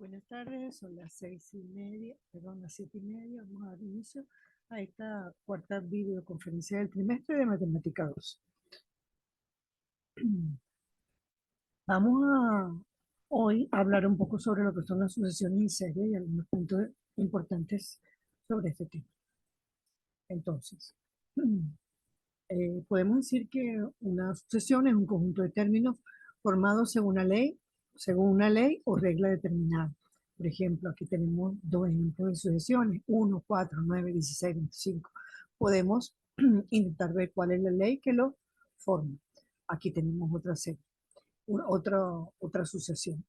Buenas tardes, son las 6:30, perdón, las 7:30. Vamos a dar inicio a esta cuarta videoconferencia del trimestre de Matemática 2. Vamos a hoy hablar un poco sobre lo que son las sucesiones y series y algunos puntos importantes sobre este tema. Entonces, podemos decir que una sucesión es un conjunto de términos formados según una ley o regla determinada. Por ejemplo, aquí tenemos dos ejemplos de sucesiones, 1, 4, 9, 16, 25. Podemos intentar ver cuál es la ley que lo forma. Aquí tenemos otra serie, otra sucesión.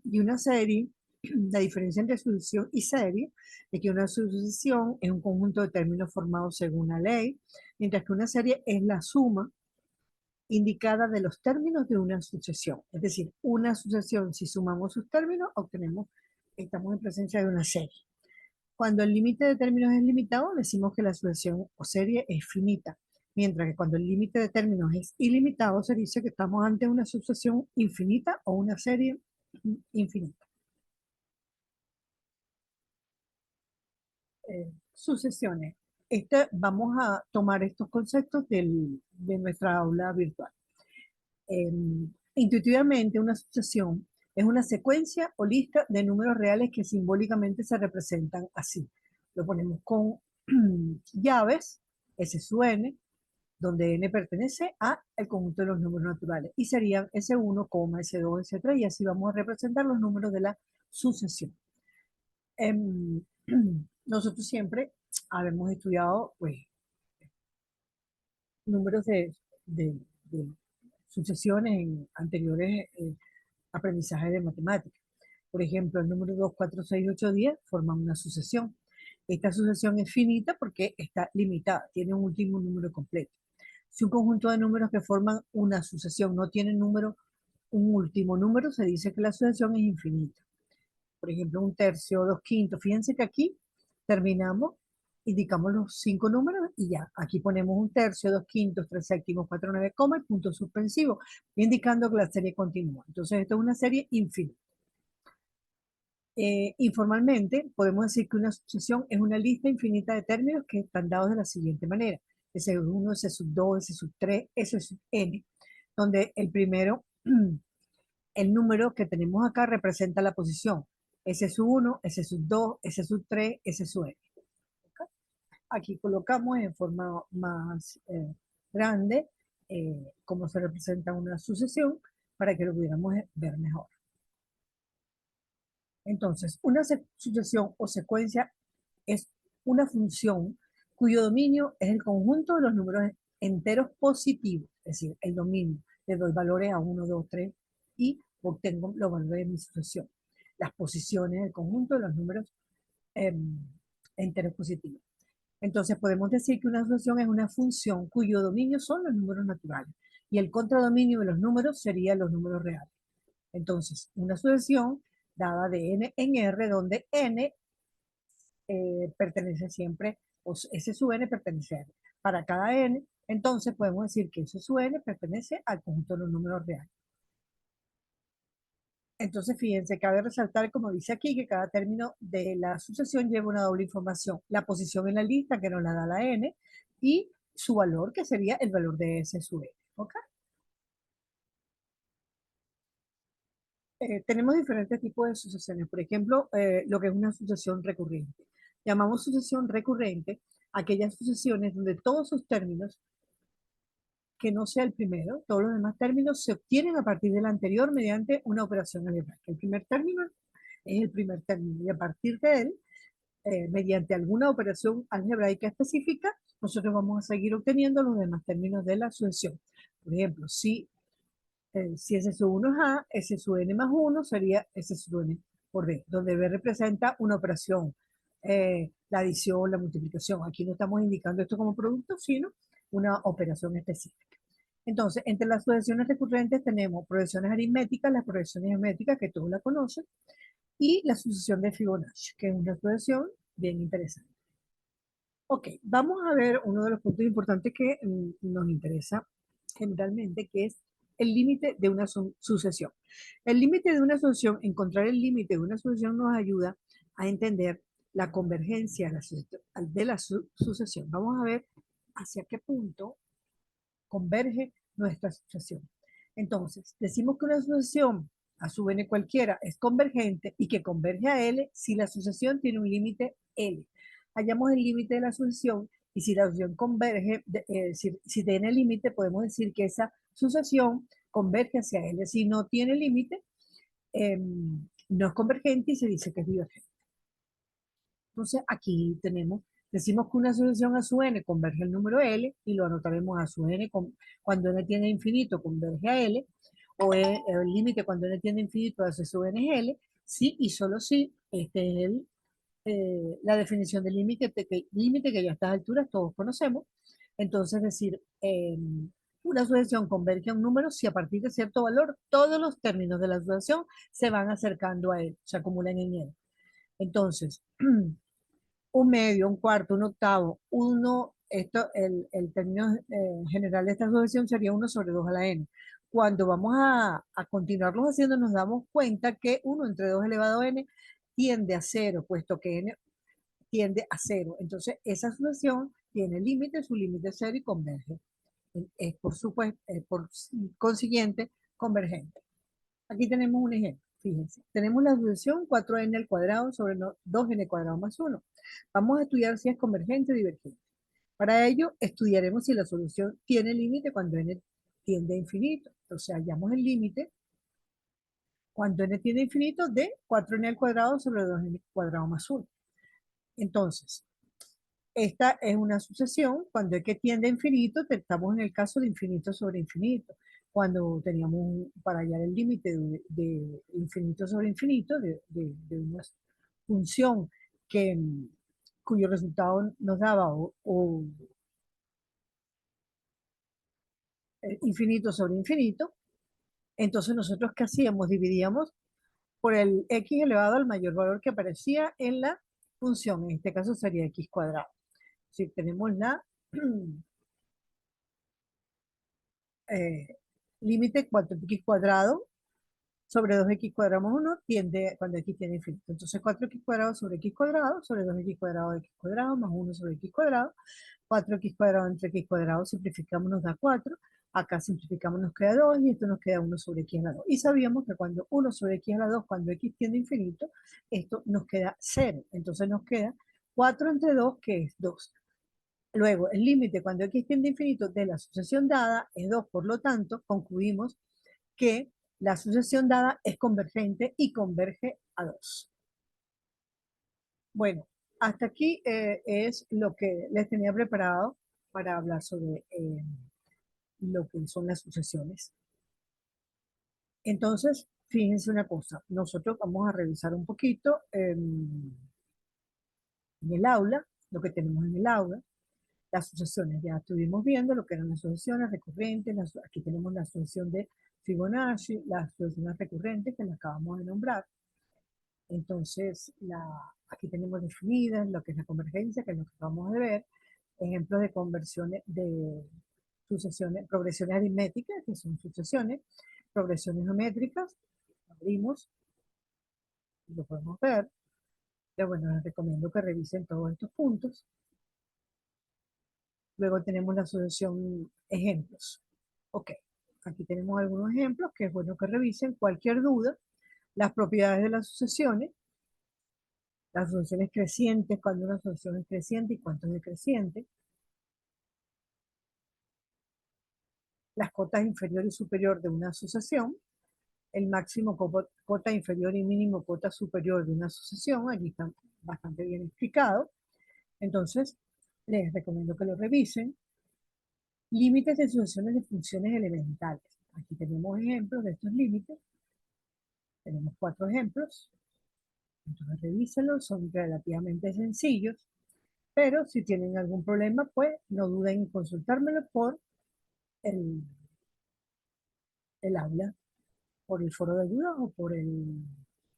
Y una serie, la diferencia entre sucesión y serie es que una sucesión es un conjunto de términos formados según una ley, mientras que una serie es la suma indicada de los términos de una sucesión. Es decir, una sucesión, si sumamos sus términos, estamos en presencia de una serie. Cuando el límite de términos es limitado, decimos que la sucesión o serie es finita, mientras que cuando el límite de términos es ilimitado, se dice que estamos ante una sucesión infinita o una serie infinita. Sucesiones. Vamos a tomar estos conceptos de nuestra aula virtual. Eh, Intuitivamente, una sucesión es una secuencia o lista de números reales que simbólicamente se representan así. Lo ponemos con llaves, S sub n, donde n pertenece a el conjunto de los números naturales, y serían S1, S2, S3, y así vamos a representar los números de la sucesión. Nosotros siempre habíamos estudiado pues, números de sucesiones en anteriores aprendizajes de matemáticas. Por ejemplo, el número 2, 4, 6, 8, 10 forman una sucesión. Esta sucesión es finita porque está limitada, tiene un último número completo. Si un conjunto de números que forman una sucesión no tiene un último número, se dice que la sucesión es infinita. Por ejemplo, un tercio, dos quintos. Fíjense que aquí terminamos, indicamos los 5 números y ya. Aquí ponemos un tercio, dos quintos, tres séptimos, cuatro nueve, coma y punto suspensivo, indicando que la serie continúa. Entonces, esto es una serie infinita. Informalmente, podemos decir que una sucesión es una lista infinita de términos que están dados de la siguiente manera. S1, S2, S3, S donde el primero, el número que tenemos acá representa la posición. S1, S2, S3, S n. ¿Okay? Aquí colocamos en forma más grande cómo se representa una sucesión para que lo pudiéramos ver mejor. Entonces, una sucesión o secuencia es una función cuyo dominio es el conjunto de los números enteros positivos, es decir, el dominio. Le doy valores a 1, 2, 3 y obtengo los valores de mi sucesión. Las posiciones del conjunto de los números eh, enteros positivos. Entonces, podemos decir que una sucesión es una función cuyo dominio son los números naturales y el contradominio de los números serían los números reales. Entonces, una sucesión dada de n en r, donde n pertenece siempre, o S sub n pertenece a r. Para cada n, entonces podemos decir que S sub n pertenece al conjunto de los números reales. Entonces, fíjense, cabe resaltar, como dice aquí, que cada término de la sucesión lleva una doble información. La posición en la lista, que nos la da la n, y su valor, que sería el valor de S sub n. ¿Ok? Tenemos diferentes tipos de sucesiones. Por ejemplo, lo que es una sucesión recurrente. Llamamos sucesión recurrente aquellas sucesiones donde todos sus términos, que no sea el primero, todos los demás términos se obtienen a partir del anterior mediante una operación algebraica. El primer término es el primer término y a partir de él, mediante alguna operación algebraica específica, nosotros vamos a seguir obteniendo los demás términos de la sucesión. Por ejemplo, si S sub 1 es A, S sub n más 1 sería S sub n por B, donde B representa una operación, la adición, la multiplicación. Aquí no estamos indicando esto como producto, sino una operación específica. Entonces, entre las sucesiones recurrentes tenemos progresiones aritméticas, las progresiones geométricas, que todos la conocen, y la sucesión de Fibonacci, que es una sucesión bien interesante. Ok, vamos a ver uno de los puntos importantes que nos interesa generalmente, que es el límite de una sucesión. El límite de una sucesión, encontrar el límite de una sucesión nos ayuda a entender la convergencia de la sucesión. Vamos a ver hacia qué punto converge nuestra sucesión. Entonces, decimos que una sucesión a sub n cualquiera es convergente y que converge a L si la sucesión tiene un límite L. Hallamos el límite de la sucesión y si la sucesión converge, si tiene límite, podemos decir que esa sucesión converge hacia L. Si no tiene límite, no es convergente y se dice que es divergente. Entonces, aquí decimos que una sucesión a su n converge al número L y lo anotaremos a su n cuando n tiene infinito converge a L, o el límite cuando n tiene infinito hace su n es L, sí y solo si este es la definición del límite que ya a estas alturas todos conocemos. Entonces, decir, una sucesión converge a un número si a partir de cierto valor todos los términos de la sucesión se van acercando a él, se acumulan en él. Entonces, un medio, un cuarto, un octavo, el término general de esta sucesión sería 1 sobre 2 a la n. Cuando vamos a continuarlos haciendo, nos damos cuenta que 1 entre 2 elevado a n tiende a 0, puesto que n tiende a 0. Entonces, esa sucesión tiene límite, su límite es 0 y converge. Es por supuesto, por consiguiente, convergente. Aquí tenemos un ejemplo. Fíjense, tenemos la sucesión 4n al cuadrado sobre 2n cuadrado más 1. Vamos a estudiar si es convergente o divergente. Para ello, estudiaremos si la solución tiene límite cuando n tiende a infinito. Entonces, hallamos el límite cuando n tiende a infinito de 4n al cuadrado sobre 2n cuadrado más 1. Entonces, esta es una sucesión. Cuando x tiende a infinito, estamos en el caso de infinito sobre infinito. Cuando teníamos para hallar el límite de infinito sobre infinito, de una función que, cuyo resultado nos daba infinito sobre infinito, entonces nosotros ¿qué hacíamos? Dividíamos por el x elevado al mayor valor que aparecía en la función. En este caso sería x cuadrado. Si tenemos la límite 4x cuadrado sobre 2x cuadrado más 1 tiende cuando x tiene infinito. Entonces 4x cuadrado sobre x cuadrado sobre 2x cuadrado de x cuadrado más 1 sobre x cuadrado. 4x cuadrado entre x cuadrado simplificamos nos da 4. Acá simplificamos nos queda 2 y esto nos queda 1 sobre x a la 2. Y sabíamos que cuando 1 sobre x a la 2, cuando x tiende a infinito, esto nos queda 0. Entonces nos queda 4 entre 2, que es 2. Luego, el límite cuando x tiende a infinito de la sucesión dada es 2, por lo tanto, concluimos que la sucesión dada es convergente y converge a 2. Bueno, hasta aquí es lo que les tenía preparado para hablar sobre lo que son las sucesiones. Entonces, fíjense una cosa, nosotros vamos a revisar un poquito en el aula, lo que tenemos en el aula. Las sucesiones, ya estuvimos viendo lo que eran las sucesiones recurrentes, aquí tenemos la sucesión de Fibonacci, las sucesiones recurrentes que las acabamos de nombrar. Entonces, aquí tenemos definidas lo que es la convergencia, que es lo que acabamos de ver, ejemplos de conversiones, de sucesiones, progresiones aritméticas, que son sucesiones, progresiones geométricas, abrimos, lo podemos ver, pero bueno, les recomiendo que revisen todos estos puntos. Luego tenemos la sucesión ejemplos. Ok, aquí tenemos algunos ejemplos que es bueno que revisen. Cualquier duda, las propiedades de las sucesiones crecientes, cuando una sucesión es creciente y cuánto es decreciente, las cotas inferior y superior de una sucesión, el máximo cota inferior y mínimo cota superior de una sucesión, allí está bastante bien explicado. Entonces, les recomiendo que lo revisen. Límites de sucesiones de funciones elementales. Aquí tenemos ejemplos de estos límites. Tenemos 4 ejemplos. Entonces revísenlos, son relativamente sencillos. Pero si tienen algún problema, pues no duden en consultármelo por el, el aula, por el foro de dudas o por el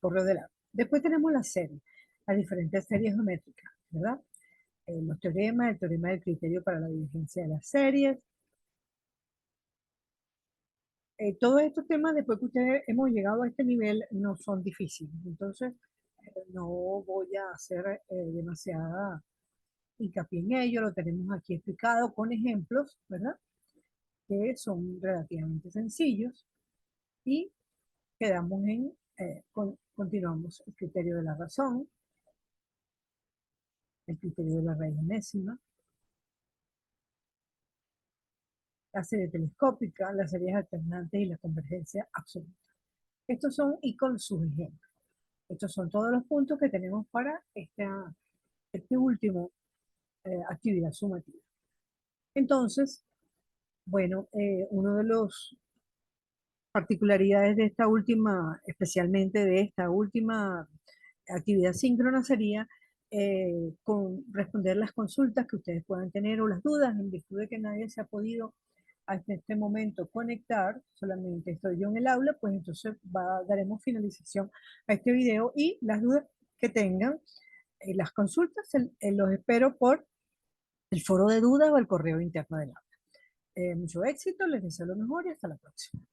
correo del aula. Después tenemos la serie, las diferentes series geométricas, ¿verdad? Los teoremas, el teorema del criterio para la divergencia de las series, todos estos temas, después que ustedes hemos llegado a este nivel, no son difíciles. Entonces, no voy a hacer demasiada hincapié en ello, lo tenemos aquí explicado con ejemplos, ¿verdad? Que son relativamente sencillos y quedamos en, continuamos el criterio de la razón, el criterio de la raíz enésima, la serie telescópica, las series alternantes y la convergencia absoluta. Estos son y con sus ejemplos. Estos son todos los puntos que tenemos para este último actividad sumativa. Entonces, bueno, uno de los particularidades de esta última, especialmente de esta última actividad síncrona sería responder las consultas que ustedes puedan tener o las dudas en virtud de que nadie se ha podido hasta este momento conectar, solamente estoy yo en el aula, pues entonces daremos finalización a este video y las dudas que tengan, las consultas, los espero por el foro de dudas o el correo interno del aula. Mucho éxito, les deseo lo mejor y hasta la próxima.